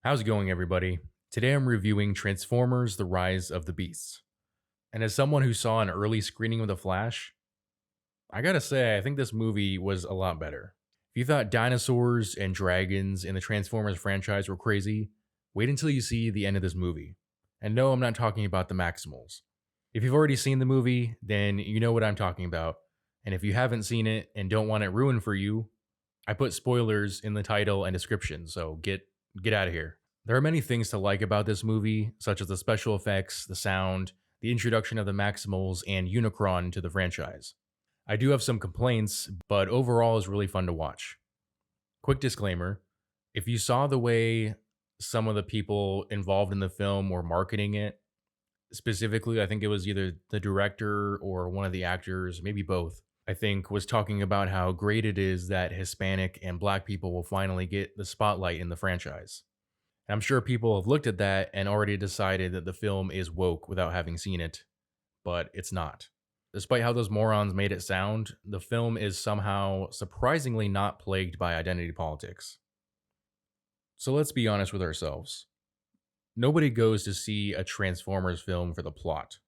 How's it going, everybody? Today I'm reviewing Transformers The Rise of the Beasts. And as someone who saw an early screening of The Flash, I gotta say, I think this movie was a lot better. If you thought dinosaurs and dragons in the Transformers franchise were crazy, wait until you see the end of this movie. And no, I'm not talking about the Maximals. If you've already seen the movie, then you know what I'm talking about. And if you haven't seen it and don't want it ruined for you, I put spoilers in the title and description, so get out of here. There are many things to like about this movie, such as the special effects, the sound, the introduction of the Maximals, and Unicron to the franchise. I do have some complaints, but overall is really fun to watch. Quick disclaimer, if you saw the way some of the people involved in the film were marketing it, specifically, I think it was either the director or one of the actors, maybe both, I think was talking about how great it is that Hispanic and Black people will finally get the spotlight in the franchise. And I'm sure people have looked at that and already decided that the film is woke without having seen it, but it's not. Despite how those morons made it sound, the film is somehow surprisingly not plagued by identity politics. So let's be honest with ourselves. Nobody goes to see a Transformers film for the plot.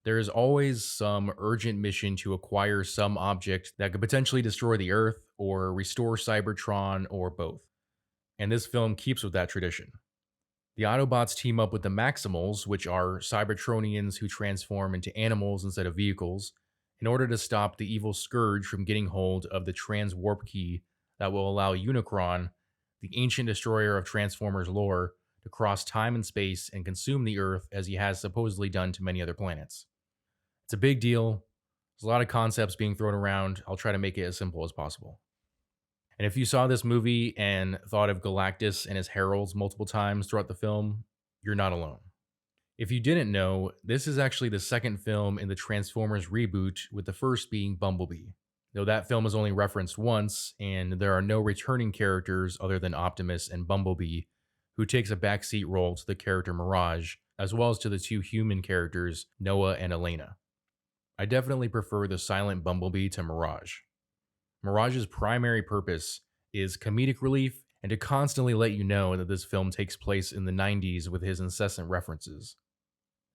There is always some urgent mission to acquire some object that could potentially destroy the Earth or restore Cybertron or both. And this film keeps with that tradition. The Autobots team up with the Maximals, which are Cybertronians who transform into animals instead of vehicles, in order to stop the evil Scourge from getting hold of the Transwarp Key that will allow Unicron, the ancient destroyer of Transformers lore, to cross time and space and consume the Earth as he has supposedly done to many other planets. It's a big deal. There's a lot of concepts being thrown around. I'll try to make it as simple as possible. And if you saw this movie and thought of Galactus and his heralds multiple times throughout the film, you're not alone. If you didn't know, this is actually the second film in the Transformers reboot, with the first being Bumblebee. Though that film is only referenced once, and there are no returning characters other than Optimus and Bumblebee, who takes a backseat role to the character Mirage, as well as to the two human characters, Noah and Elena. I definitely prefer the silent Bumblebee to Mirage. Mirage's primary purpose is comedic relief and to constantly let you know that this film takes place in the 90s with his incessant references.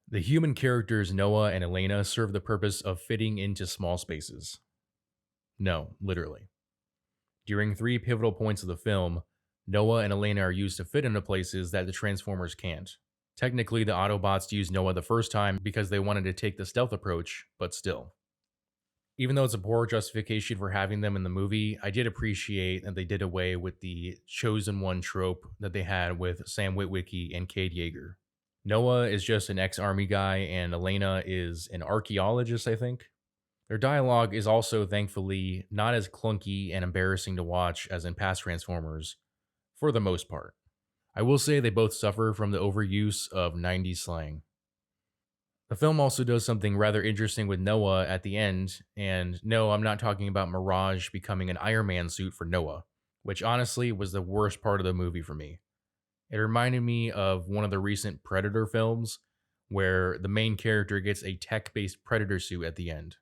The human characters Noah and Elena serve the purpose of fitting into small spaces. No, literally. During 3 pivotal points of the film, Noah and Elena are used to fit into places that the Transformers can't. Technically, the Autobots used Noah the first time because they wanted to take the stealth approach, but still. Even though it's a poor justification for having them in the movie, I did appreciate that they did away with the chosen one trope that they had with Sam Witwicky and Cade Yeager. Noah is just an ex-army guy, and Elena is an archaeologist, I think. Their dialogue is also, thankfully, not as clunky and embarrassing to watch as in past Transformers, for the most part. I will say they both suffer from the overuse of 90s slang. The film also does something rather interesting with Noah at the end, and no, I'm not talking about Mirage becoming an Iron Man suit for Noah, which honestly was the worst part of the movie for me. It reminded me of one of the recent Predator films, where the main character gets a tech-based Predator suit at the end.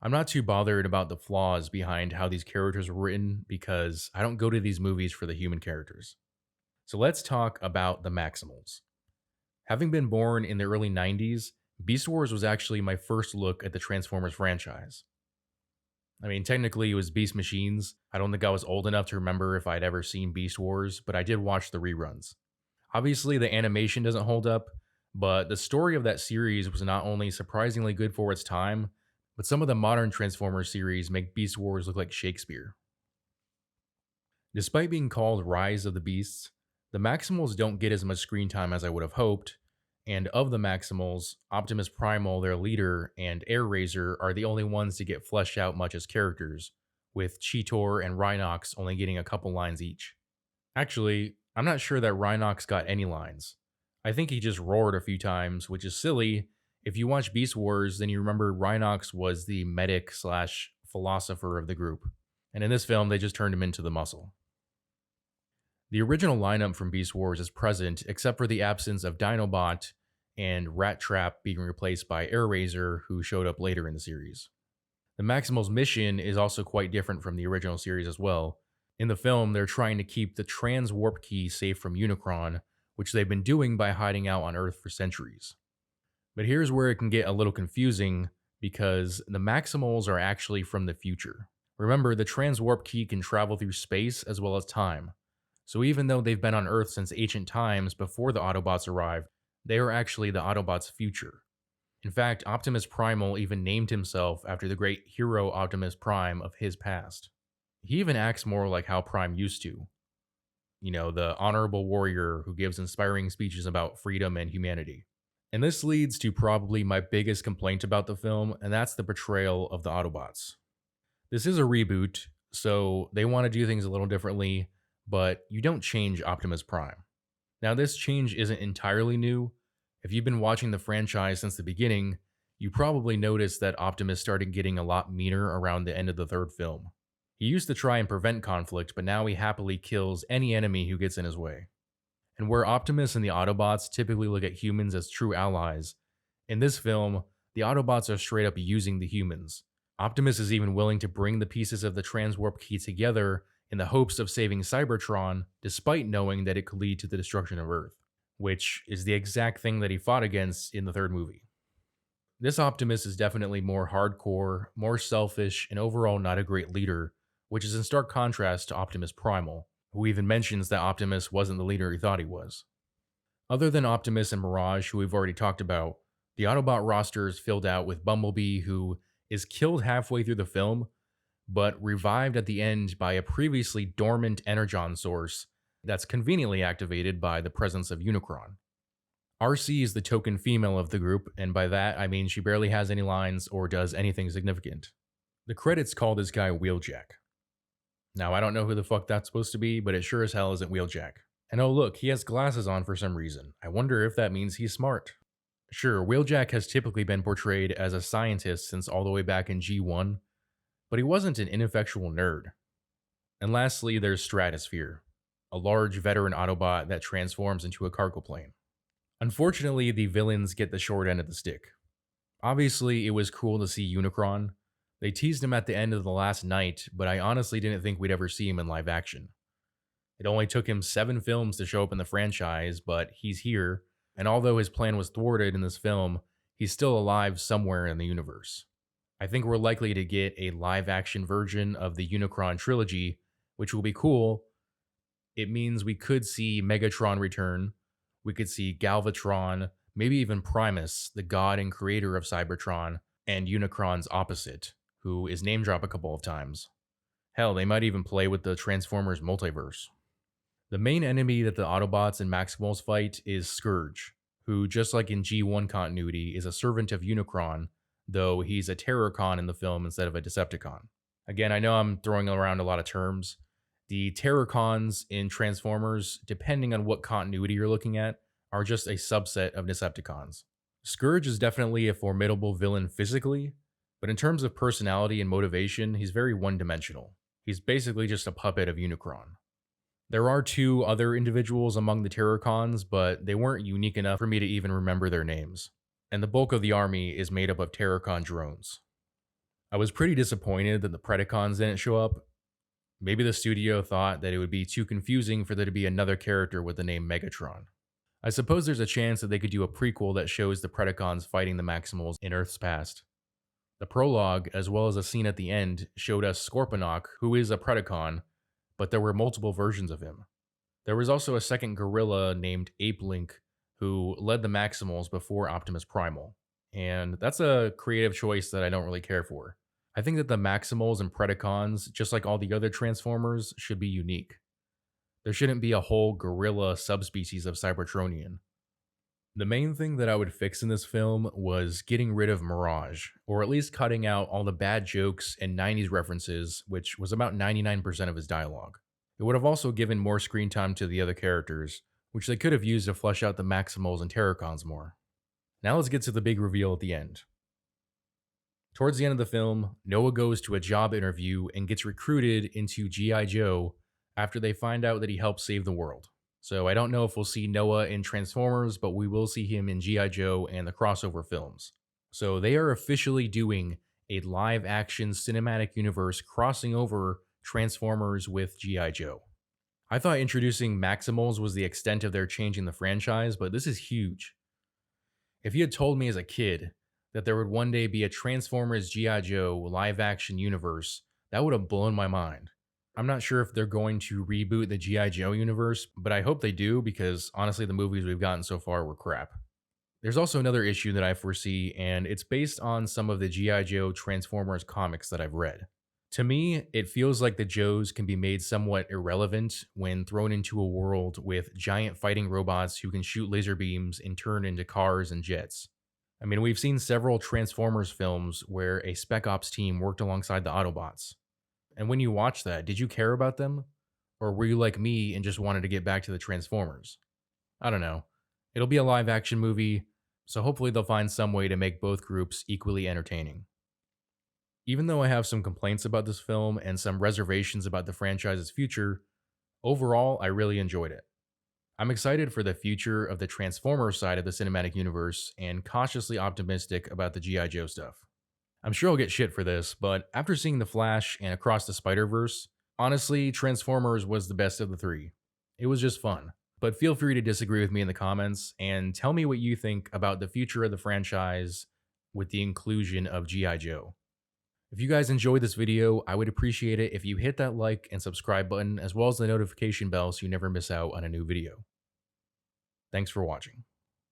I'm not too bothered about the flaws behind how these characters were written because I don't go to these movies for the human characters. So let's talk about the Maximals. Having been born in the early 90s, Beast Wars was actually my first look at the Transformers franchise. I mean, technically it was Beast Machines. I don't think I was old enough to remember if I'd ever seen Beast Wars, but I did watch the reruns. Obviously, the animation doesn't hold up, but the story of that series was not only surprisingly good for its time, but some of the modern Transformers series make Beast Wars look like Shakespeare. Despite being called Rise of the Beasts, the Maximals don't get as much screen time as I would have hoped, and of the Maximals, Optimus Primal, their leader, and Air Razor are the only ones to get fleshed out much as characters, with Cheetor and Rhinox only getting a couple lines each. Actually, I'm not sure that Rhinox got any lines. I think he just roared a few times, which is silly. If you watch Beast Wars, then you remember Rhinox was the medic slash philosopher of the group, and in this film, they just turned him into the muscle. The original lineup from Beast Wars is present, except for the absence of Dinobot and Rat Trap being replaced by Air Razor, who showed up later in the series. The Maximal's mission is also quite different from the original series as well, In the film, they're trying to keep the trans warp key safe from Unicron, which they've been doing by hiding out on Earth for centuries. But here's where it can get a little confusing because the Maximals are actually from the future. Remember, the trans warp key can travel through space as well as time. So even though they've been on Earth since ancient times before the Autobots arrived, they are actually the Autobots' future. In fact, Optimus Primal even named himself after the great hero Optimus Prime of his past. He even acts more like how Prime used to. You know, the honorable warrior who gives inspiring speeches about freedom and humanity. And this leads to probably my biggest complaint about the film, and that's the portrayal of the Autobots. This is a reboot, so they want to do things a little differently, but you don't change Optimus Prime. Now, this change isn't entirely new. If you've been watching the franchise since the beginning, you probably noticed that Optimus started getting a lot meaner around the end of the third film. He used to try and prevent conflict, but now he happily kills any enemy who gets in his way. And where Optimus and the Autobots typically look at humans as true allies, in this film, the Autobots are straight up using the humans. Optimus is even willing to bring the pieces of the transwarp key together in the hopes of saving Cybertron, despite knowing that it could lead to the destruction of Earth, which is the exact thing that he fought against in the third movie. This Optimus is definitely more hardcore, more selfish, and overall not a great leader, which is in stark contrast to Optimus Primal, who even mentions that Optimus wasn't the leader he thought he was. Other than Optimus and Mirage, who we've already talked about, the Autobot roster is filled out with Bumblebee, who is killed halfway through the film, but revived at the end by a previously dormant energon source that's conveniently activated by the presence of Unicron. RC is the token female of the group, and by that I mean she barely has any lines or does anything significant. The credits call this guy Wheeljack. Now, I don't know who the fuck that's supposed to be, but it sure as hell isn't Wheeljack. And oh look, he has glasses on for some reason. I wonder if that means he's smart. Sure, Wheeljack has typically been portrayed as a scientist since all the way back in G1, but he wasn't an ineffectual nerd. And lastly, there's Stratosphere, a large veteran Autobot that transforms into a cargo plane. Unfortunately, the villains get the short end of the stick. Obviously, it was cool to see Unicron. They teased him at the end of The Last Night, but I honestly didn't think we'd ever see him in live action. It only took him 7 films to show up in the franchise, but he's here, and although his plan was thwarted in this film, he's still alive somewhere in the universe. I think we're likely to get a live-action version of the Unicron trilogy, which will be cool. It means we could see Megatron return, we could see Galvatron, maybe even Primus, the god and creator of Cybertron, and Unicron's opposite, who is name-dropped a couple of times. Hell, they might even play with the Transformers multiverse. The main enemy that the Autobots and Maximals fight is Scourge, who, just like in G1 continuity, is a servant of Unicron, though he's a Terrorcon in the film instead of a Decepticon. Again, I know I'm throwing around a lot of terms. The Terrorcons in Transformers, depending on what continuity you're looking at, are just a subset of Decepticons. Scourge is definitely a formidable villain physically, but in terms of personality and motivation, he's very one-dimensional. He's basically just a puppet of Unicron. There are 2 other individuals among the Terrorcons, but they weren't unique enough for me to even remember their names. And the bulk of the army is made up of Terrorcon drones. I was pretty disappointed that the Predacons didn't show up. Maybe the studio thought that it would be too confusing for there to be another character with the name Megatron. I suppose there's a chance that they could do a prequel that shows the Predacons fighting the Maximals in Earth's past. The prologue, as well as a scene at the end, showed us Scorponok, who is a Predacon, but there were multiple versions of him. There was also a second gorilla named Ape Link, who led the Maximals before Optimus Primal. And that's a creative choice that I don't really care for. I think that the Maximals and Predacons, just like all the other Transformers, should be unique. There shouldn't be a whole gorilla subspecies of Cybertronian. The main thing that I would fix in this film was getting rid of Mirage, or at least cutting out all the bad jokes and 90s references, which was about 99% of his dialogue. It would have also given more screen time to the other characters, which they could have used to flesh out the Maximals and Terrorcons more. Now let's get to the big reveal at the end. Towards the end of the film, Noah goes to a job interview and gets recruited into G.I. Joe after they find out that he helped save the world. So I don't know if we'll see Noah in Transformers, but we will see him in G.I. Joe and the crossover films. So they are officially doing a live-action cinematic universe crossing over Transformers with G.I. Joe. I thought introducing Maximals was the extent of their changing the franchise, but this is huge. If you had told me as a kid that there would one day be a Transformers G.I. Joe live action universe, that would have blown my mind. I'm not sure if they're going to reboot the G.I. Joe universe, but I hope they do because honestly, the movies we've gotten so far were crap. There's also another issue that I foresee, and it's based on some of the G.I. Joe Transformers comics that I've read. To me, it feels like the Joes can be made somewhat irrelevant when thrown into a world with giant fighting robots who can shoot laser beams and turn into cars and jets. I mean, we've seen several Transformers films where a Spec Ops team worked alongside the Autobots. And when you watched that, did you care about them? Or were you like me and just wanted to get back to the Transformers? I don't know. It'll be a live action movie, so hopefully they'll find some way to make both groups equally entertaining. Even though I have some complaints about this film and some reservations about the franchise's future, overall I really enjoyed it. I'm excited for the future of the Transformers side of the cinematic universe and cautiously optimistic about the G.I. Joe stuff. I'm sure I'll get shit for this, but after seeing The Flash and Across the Spider-Verse, honestly, Transformers was the best of the three. It was just fun. But feel free to disagree with me in the comments and tell me what you think about the future of the franchise with the inclusion of G.I. Joe. If you guys enjoyed this video, I would appreciate it if you hit that like and subscribe button as well as the notification bell so you never miss out on a new video. Thanks for watching.